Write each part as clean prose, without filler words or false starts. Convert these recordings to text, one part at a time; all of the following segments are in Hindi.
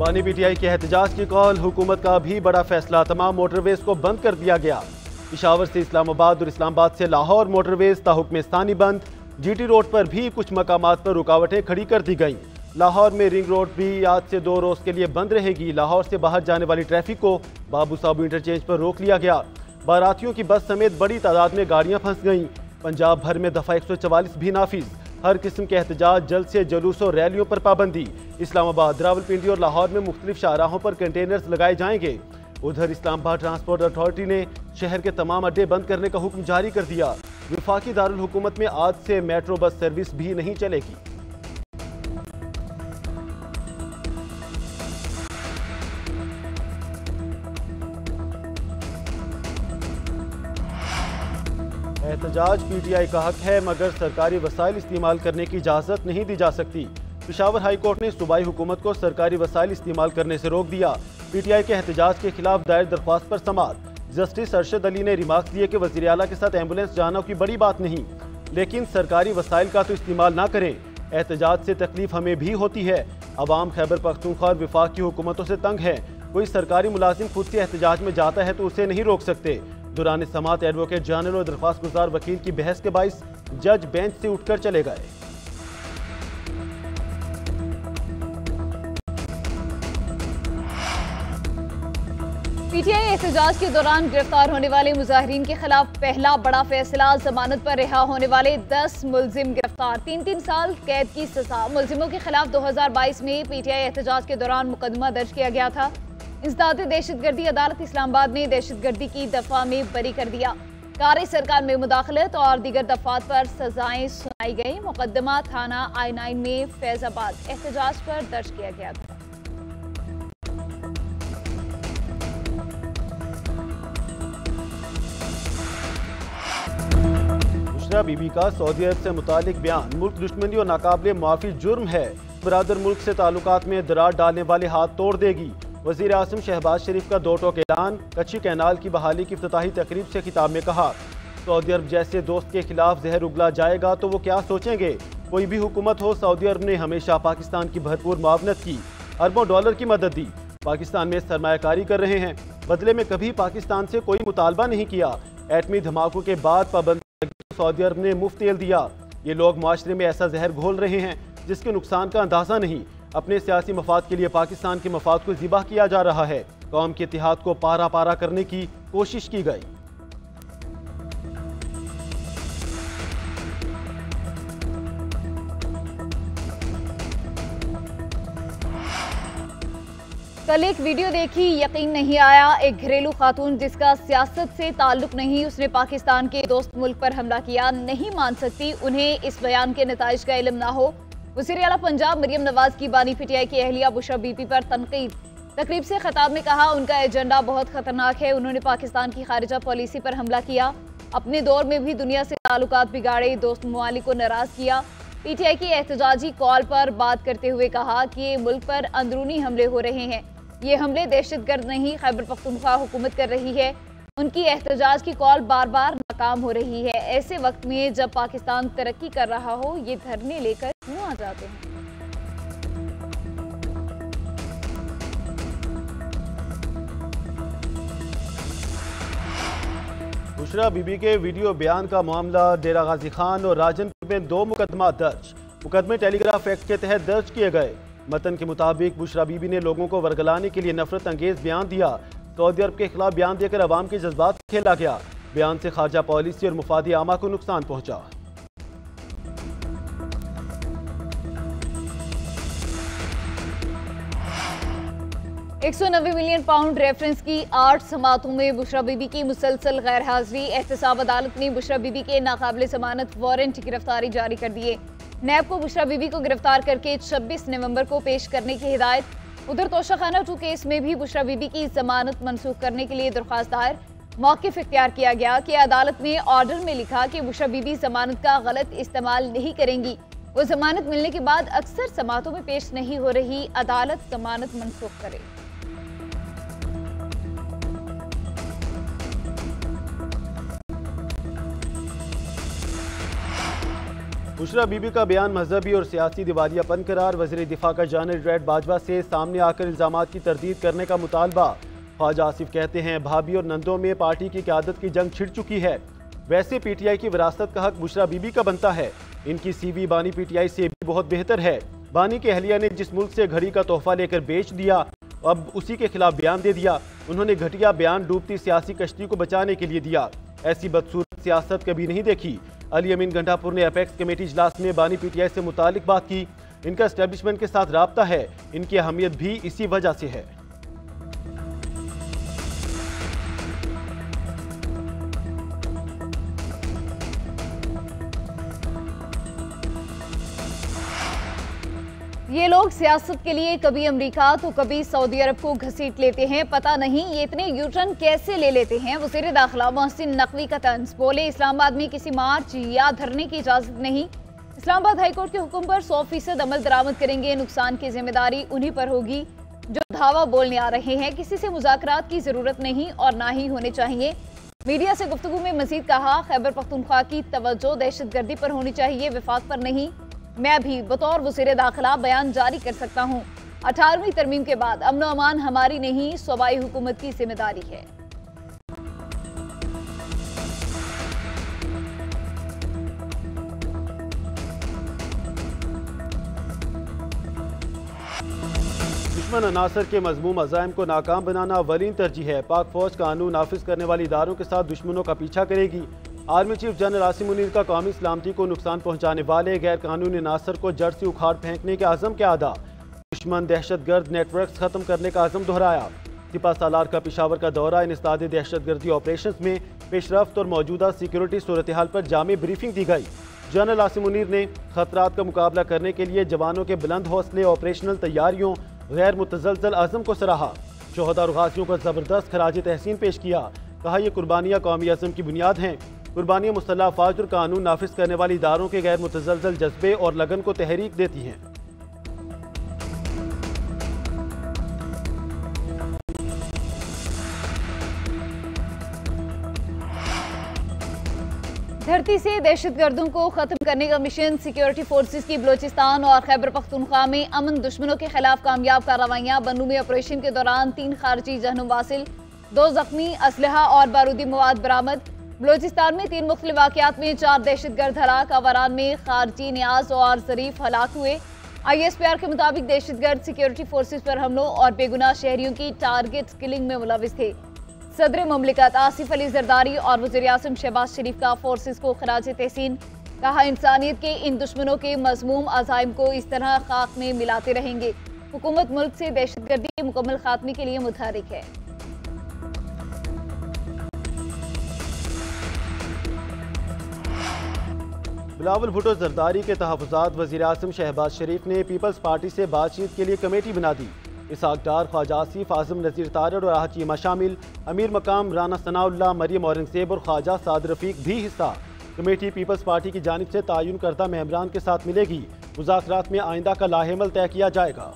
बानी पीटीआई के एहतजाज की कॉल, हुकूमत का भी बड़ा फैसला, तमाम मोटरवेज को बंद कर दिया गया। पेशावर से इस्लामाबाद और इस्लामाबाद से लाहौर मोटरवेज ताहुक्म स्थानी बंद। जीटी रोड पर भी कुछ मकामात पर रुकावटें खड़ी कर दी गईं। लाहौर में रिंग रोड भी आज से 2 रोज के लिए बंद रहेगी। लाहौर से बाहर जाने वाली ट्रैफिक को बाबू साहब इंटरचेंज पर रोक लिया गया। बारातियों की बस समेत बड़ी तादाद में गाड़ियां फंस गईं। पंजाब भर में दफा 144 भी नाफिज। हर किस्म के एहतजाज, जल्द से जुलूस और रैलियों पर पाबंदी। इस्लामाबाद, रावलपिंडी और लाहौर में मुख्तलिफ शाहराहों पर कंटेनर्स लगाए जाएंगे। उधर इस्लामाबाद ट्रांसपोर्ट अथॉरिटी ने शहर के तमाम अड्डे बंद करने का हुक्म जारी कर दिया। वफाकी दारुल हुकूमत में आज से मेट्रो बस सर्विस भी नहीं चलेगी। एहतजाज पीटीआई का हक है, मगर सरकारी वसाइल इस्तेमाल करने की इजाज़त नहीं दी जा सकती। पेशावर हाई कोर्ट ने सूबाई हुकूमत को सरकारी वसाइल इस्तेमाल करने से रोक दिया। पीटीआई के एहतजाज के खिलाफ दायर दरख्वास्त पर समाअत। जस्टिस अरशद अली ने रिमार्क्स दिए कि वज़ीर आला के साथ एम्बुलेंस जाना कोई बड़ी बात नहीं, लेकिन सरकारी वसाइल का तो इस्तेमाल ना करें। एहतजाज से तकलीफ हमें भी होती है। अवाम खैबर पख्तूनख्वा और वफाक की हुकूमतों से तंग है। कोई सरकारी मुलाजिम खुद से एहतजाज में जाता है तो उसे नहीं रोक सकते। दौरान समाअत एडवोकेट जनरल और दरख्वास्त गुजार वकील की बहस के बाइस जज बेंच से उठकर चले गए। पीटीआई एहतजाज के दौरान गिरफ्तार होने वाले मुजाहिरीन के खिलाफ पहला बड़ा फैसला। जमानत पर रिहा होने वाले 10 मुलजिम गिरफ्तार, 3-3 साल कैद की सजा। मुलजिमों के खिलाफ 2022 में पीटीआई एहतजाज के दौरान मुकदमा दर्ज किया गया था। इंसदाद दहशतगर्दी अदालत इस्लामाबाद ने दहशतगर्दी की दफा में बरी कर दिया। कारी सरकार में मुदाखलत और दीगर दफात पर सजाएं सुनाई गई। मुकदमा थाना I9 में फैजाबाद एहतजाज पर दर्ज किया गया था। बुशरा बीबी का सऊदी अरब से मुतालिक बयान, मुल्क दुश्मनी और नाकाबिले माफी जुर्म है। बरादर मुल्क से ताल्लुकात में दरार डालने वाले हाथ तोड़ देगी। वज़ीर आज़म शहबाज शरीफ का 2 टोक ऐलान। कच्ची कैनाल की बहाली की इफ्तिताही तकरीब से खिताब में कहा, सऊदी अरब जैसे दोस्त के खिलाफ जहर उगला जाएगा तो वो क्या सोचेंगे। कोई भी हुकूमत हो, सऊदी अरब ने हमेशा पाकिस्तान की भरपूर मुआवनत की, अरबों डॉलर की मदद दी, पाकिस्तान में सरमायाकारी कर रहे हैं। बदले में कभी पाकिस्तान से कोई मुतालबा नहीं किया। एटमी धमाकों के बाद पाबंदी सऊदी अरब ने मुफ्त तेल दिया। ये लोग माशरे में ऐसा जहर घोल रहे हैं जिसके नुकसान का अंदाजा नहीं। अपने सियासी मफाद के लिए पाकिस्तान के मफाद को ज़िबा किया जा रहा है। कौम के इत्तेहाद को पारा पारा करने की कोशिश की गई। कल एक वीडियो देखी, यकीन नहीं आया। एक घरेलू खातून जिसका सियासत से ताल्लुक नहीं, उसने पाकिस्तान के दोस्त मुल्क पर हमला किया। नहीं मान सकती उन्हें इस बयान के नताइज का इल्म ना हो। वज़ीर आला पंजाब मरियम नवाज की बानी पीटीआई की अहलिया बुशरा बीबी पर तनकीद। तकरीब से खिताब में कहा, उनका एजेंडा बहुत खतरनाक है। उन्होंने पाकिस्तान की खारिजा पॉलिसी पर हमला किया। अपने दौर में भी दुनिया से ताल्लुकात बिगाड़े, दोस्त ममालिक को नाराज किया। पीटीआई की एहतजाजी कॉल पर बात करते हुए कहा कि ये मुल्क पर अंदरूनी हमले हो रहे हैं। ये हमले दहशतगर्द नहीं, खैबर पख्तूनख्वा हुकूमत कर रही है। उनकी एहतजाज की कॉल बार बार नाकाम हो रही है। ऐसे वक्त में जब पाकिस्तान तरक्की कर रहा हो, ये धरने लेकर क्यों आ जाते हैं। बुशरा बीबी के वीडियो बयान का मामला, डेरा गाजी खान और राजनपुर में 2 मुकदमा दर्ज। मुकदमे टेलीग्राफ एक्ट के तहत दर्ज किए गए। मतन के मुताबिक बुशरा बीबी ने लोगों को वर्गलाने के लिए नफरत अंगेज बयान दिया। सऊदी अरब के खिलाफ बयान देकर अवाम के जज्बात खेला गया। बयान से खारजा पॉलिसी और मुफादी आमा को नुकसान पहुंचा। 190 मिलियन पाउंड रेफरेंस की 8 समातों में बुशरा बीबी की मुसलसल गैर हाजिरी। एहतसाब अदालत ने बुशरा बीबी के नाकाबिले जमानत वारंट गिरफ्तारी जारी कर दिए। नैब को बुशरा बीबी को गिरफ्तार करके 26 नवंबर को पेश करने की हिदायत। उधर तोशाखाना 2 केस में भी बुशरा बीबी की जमानत मनसूख करने के लिए दरख्वास्त दायर। मौक़िफ़ इख्तियार किया गया कि अदालत ने ऑर्डर में लिखा कि बुशरा बीबी जमानत का गलत इस्तेमाल नहीं करेंगी। वो जमानत मिलने के बाद अक्सर समातों में पेश नहीं हो रही, अदालत जमानत मनसूख करे। बुशरा बीबी का बयान मजहबी और सियासी दिवालियापन करार। वज़ीर दिफा का जनरल रेड बाजवा से सामने आकर इल्जामात की तरदीद करने का मुतालबा। ख्वाजा आसिफ कहते हैं भाभी और नंदों में पार्टी की क़यादत की जंग छिड़ चुकी है। वैसे पीटीआई की विरासत का हक बुशरा बीबी का बनता है। इनकी सीवी बानी पीटीआई से भी बहुत बेहतर है। बानी के अहलिया ने जिस मुल्क से घड़ी का तोहफा लेकर बेच दिया, अब उसी के खिलाफ बयान दे दिया। उन्होंने घटिया बयान डूबती सियासी कश्ती को बचाने के लिए दिया। ऐसी बदसूरत सियासत कभी नहीं देखी। अली अमीन गंडापुर ने अपेक्स कमेटी इजलास में बानी पीटीआई से मुतालिक बात की। इनका एस्टेब्लिशमेंट के साथ राब्ता है, इनकी अहमियत भी इसी वजह से है। ये लोग सियासत के लिए कभी अमेरिका तो कभी सऊदी अरब को घसीट लेते हैं। पता नहीं ये इतने यूटर्न कैसे ले लेते हैं। वज़ीर दाखिला मोहसिन नकवी का तंज, बोले इस्लामाबाद में किसी मार्च या धरने की इजाजत नहीं। इस्लामाबाद हाईकोर्ट के हुक्म पर 100% अमल दरामद करेंगे। नुकसान की जिम्मेदारी उन्हीं पर होगी जो धावा बोलने आ रहे हैं। किसी से मुज़ाकरात की जरूरत नहीं और ना ही होने चाहिए। मीडिया से गुफ्तगू में मजीद कहा, खैबर पख्तूनख्वा की तवज्जो दहशतगर्दी पर होनी चाहिए, विफाक पर नहीं। मैं भी बतौर वज़ीर दाखिला बयान जारी कर सकता हूँ। 18वीं तरमीम के बाद अमन अमान हमारी नहीं, सूबाई हुकूमत की जिम्मेदारी है। दुश्मन अनासर के मज़मूम अज़ाइम को नाकाम बनाना अवलीन तरजीह है। पाक फौज कानून नाफिज करने वाले इदारों के साथ दुश्मनों का पीछा करेगी। Army chief general Asim Munir का कौमी सलामती को नुकसान पहुंचाने वाले गैर कानूनी अनासर को जड़ से उखाड़ फेंकने के आज़म के अदा। दुश्मन दहशतगर्द नेटवर्क खत्म करने का आज़म दोहराया। सिपा सालार का पेशावर का दौरा, इंसदाद दहशतगर्दी ऑपरेशन में पेशरफ्त और मौजूदा सिक्योरिटी सूरत हाल पर जामे ब्रीफिंग दी गई। जनरल आसिम मुनीर ने खतरात का मुकाबला करने के लिए जवानों के बुलंद हौसले, ऑपरेशनल तैयारियों, गैर मुतज़लज़ल आज़म को सराहा। शोहदा और गाज़ियों को ज़बरदस्त खराज तहसीन पेश किया। कहा, यह कुर्बानियाँ कौमी आज़म की बुनियाद हैं। कुर्बानियाँ मुसल्लह अफ़वाज और कानून नाफिज करने वाले इदारों के गैर मुतज़लज़ल जज्बे और लगन को तहरीक देती हैं। धरती से दहशतगर्दों को खत्म करने का मिशन। सिक्योरिटी फोर्सेस की बलोचिस्तान और खैबर पख्तूनख्वा में अमन दुश्मनों के खिलाफ कामयाब कार्रवाइयाँ। बन्नू में ऑपरेशन के दौरान 3 खारजी जहनुम वासिल, 2 जख्मी, असलहा और बारूदी मवाद बरामद। बलोचिस्तान में 3 मुख्तलिफ वाक़यात में 4 दहशतगर्द हलाक। अवारान में खारजी नियाज और ज़रीफ हलाक हुए। ISPR के मुताबिक दहशतगर्द सिक्योरिटी फोर्सेस पर हमलों और बेगुनाह शहरियों की टारगेट किलिंग में मुलविस थे। सदर मुमलिकत आसिफ अली जरदारी और वज़ीर आज़म शहबाज शरीफ का फोर्सेस को खराज तहसीन। कहा, इंसानियत के इन दुश्मनों के मज़मूम अज़ाइम को इस तरह खाक में मिलाते रहेंगे। हुकूमत मुल्क से दहशतगर्दी के मुकम्मल खात्मे के लिए मुतहरिक है। बिलावल भुट्टो जरदारी के तहफ़्फ़ुज़ात। वज़ीर आज़म शहबाज शरीफ ने पीपल्स पार्टी से बातचीत के लिए कमेटी बना दी। इसहाक डार, ख्वाजा आसिफ, आज़म नज़ीर तारड़ और आहत चीमा शामिल। अमीर मकाम राना सनाउल्लाह, मरियम औरंगज़ेब और ख्वाजा साद रफ़ीक भी हिस्सा। कमेटी पीपल्स पार्टी की जानिब से तयन करदा मेंबरान के साथ मिलेगी। मुज़ाकरात में आइंदा का लाहेमल तय किया जाएगा।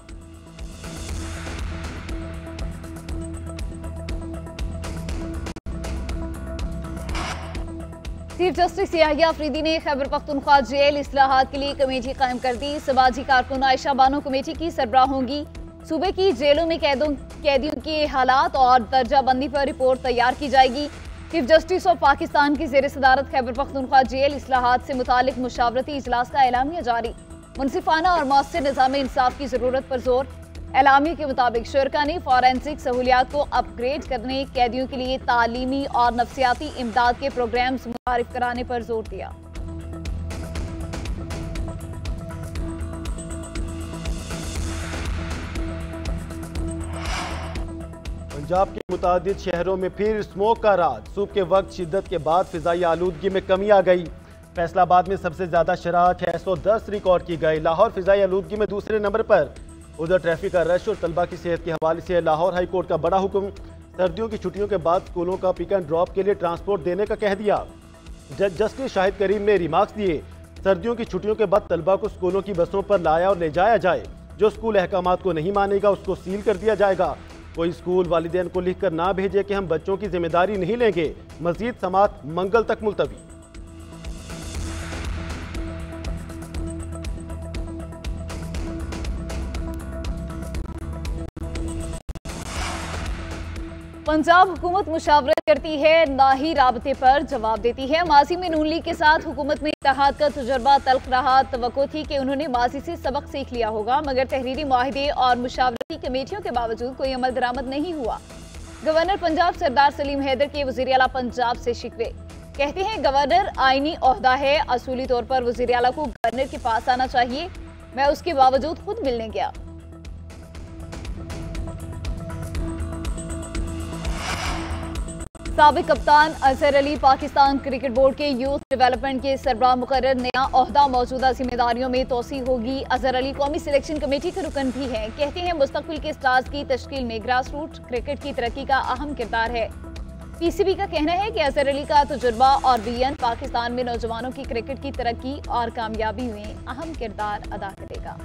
चीफ जस्टिस याहिया अफरीदी ने खैबर पख्तूनख्वा जेल इस्लाहात के लिए कमेटी कायम कर दी। समाजी कारकुन आयशा बानो कमेटी की सरबराह होंगी। सूबे की जेलों में कैदियों के हालात और दर्जाबंदी पर रिपोर्ट तैयार की जाएगी। चीफ जस्टिस ऑफ पाकिस्तान की ज़ेर सदारत खैबर पख्तूनख्वा जेल इस्लाहात से मुतालिक मुशावरती इजलास का एलामिया जारी। मुनसिफाना और मौसर निज़ाम इंसाफ की ज़रूरत पर जोर। एलामिया के मुताबिक शुरका ने फॉरेंसिक सहूलियात को अपग्रेड करने, कैदियों के लिए तालीमी और नफ्सियाती इमदाद के प्रोग्राम्स मुतारिफ कराने पर जोर दिया। पंजाब के मुतादिद शहरों में फिर स्मोक का राज। सुबह के वक्त शिद्दत के बाद फिजाई आलूदगी में कमी आ गई। फैसलाबाद में सबसे ज्यादा शरह 610 रिकॉर्ड की गई। लाहौर फिजाई आलूदगी में दूसरे नंबर पर। उधर ट्रैफिक का रश और तलबा की सेहत के हवाले से लाहौर हाई कोर्ट का बड़ा हुक्म। सर्दियों की छुट्टियों के बाद स्कूलों का पिक एंड ड्रॉप के लिए ट्रांसपोर्ट देने का कह दिया। जस्टिस शाहिद करीम ने रिमार्क्स दिए, सर्दियों की छुट्टियों के बाद तलबा को स्कूलों की बसों पर लाया और ले जाया जाए। जो स्कूल अहकामात को नहीं मानेगा उसको सील कर दिया जाएगा। कोई स्कूल वालिदैन को लिख कर ना भेजे कि हम बच्चों की जिम्मेदारी नहीं लेंगे। मजीद समात मंगल तक मुलतवी। पंजाब हुकूमत मुशावरत करती है, ना ही राबते पर जवाब देती है। माजी में नून लीग के साथ हुकूमत में इत्तेहाद का तजुर्बा तल्ख रहा। तवक्को थी कि उन्होंने माजी से सबक सीख लिया होगा, मगर तहरीरी मुआहिदे और मुशावरती कमेटियों के बावजूद कोई अमल दरामद नहीं हुआ। गवर्नर पंजाब सरदार सलीम हैदर के वज़ीर आला पंजाब से शिकवे। कहते हैं गवर्नर आईनी ओहदा है, असूली तौर पर वज़ीर आला को गवर्नर के पास आना चाहिए। मैं उसके बावजूद खुद मिलने गया। साबिक कप्तान अजहर अली पाकिस्तान क्रिकेट बोर्ड के यूथ डेवलपमेंट के सरबराह मुकर्रर। नया ओहदा मौजूदा जिम्मेदारियों में तोसी होगी। अजहर अली कौमी सिलेक्शन कमेटी के रुकन भी हैं। कहते हैं मुस्तकबिल के स्टार्स की तश्कील में ग्रास रूट क्रिकेट की तरक्की का अहम किरदार है। पीसीबी का कहना है कि अजहर अली का तजुर्बा और विजन पाकिस्तान में नौजवानों की क्रिकेट की तरक्की और कामयाबी में अहम किरदार अदा करेगा।